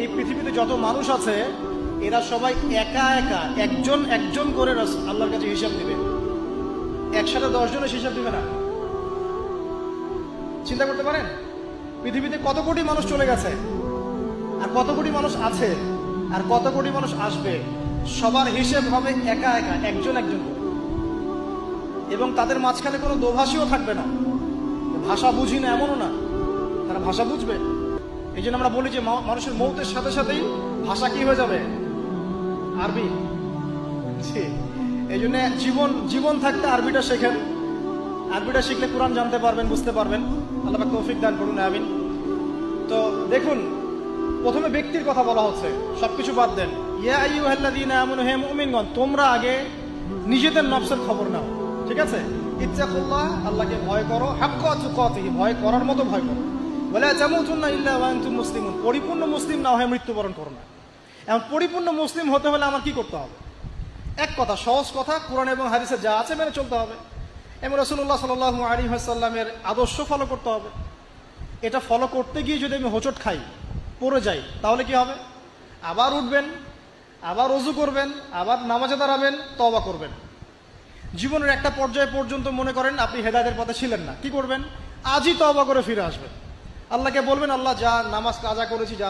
এই পৃথিবীতে যত মানুষ আছে এরা সবাই একা একা একজন একজন করে আল্লাহর কাছে হিসাব দিবে, একসাথে 10 জনের হিসাব দিবে না। চিন্তা করতে পারেন পৃথিবীতে কত কোটি মানুষ চলে গেছে, আর কত কোটি মানুষ আছে, আর কত কোটি মানুষ আসবে। সবার হিসেব হবে একা একা একজন একজন করে। এবং তাদের মাঝখানে কোনো দোভাষীও থাকবে না। ভাষা বুঝি না এমনও না, তারা ভাষা বুঝবে। এই জন্য আমরা বলি যে মানুষের মৌতের সাথে সাথেই ভাষা কি হয়ে যাবে, আরবি। এই জন্য জীবন থাকতে আরবিটা শেখেন। আরবিটা শিখলে কোরআন জানতে পারবেন, বুঝতে পারবেন। আল্লাহ পাক তৌফিক দান করুন, আমিন। তো দেখুন, প্রথমে ব্যক্তির কথা বলা হচ্ছে, সবকিছু বাদ দেন। ইয়া আইয়ুহাল্লাযীনা আমানু, হে মুমিনগণ, তোমরা আগে নিজেদের নফসের খবর নাও, ঠিক আছে? ইত্তাকুল্লাহ, আল্লাহকে ভয় করো, হাক্কা তুকাতিহি, ভয় করার মতো ভয় করো। ওয়ালা তামুতুন্না ইল্লা ওয়া আনতুম মুসলিমুন, পরিপূর্ণ মুসলিম না হয়ে মৃত্যুবরণ করো না। এখন পরিপূর্ণ মুসলিম হতে হলে আমার কি করতে হবে? এক কথা, সহজ কথা, কোরআন এবং হাদিসে যা আছে মেনে চলতে হবে এবং রাসূলুল্লাহ সাল্লাল্লাহু আলাইহি ওয়াসাল্লামের আদর্শ ফলো করতে হবে। এটা ফলো করতে গিয়ে যদি আমি হোঁচট খাই, পড়ে যাই, তাহলে কি হবে? আবার উঠবেন, আবার ওযু করবেন, আবার নামাজে দাঁড়াবেন, তওবা করবেন। জীবনের একটা পর্যায় পর্যন্ত মনে করেন আপনি হেদায়েতের পথে ছিলেন না, কি করবেন? আজই তওবা করে ফিরে আসবেন। আল্লাহকে বলবেন, আল্লাহ, যা নামাজ কাজা করেছি, যা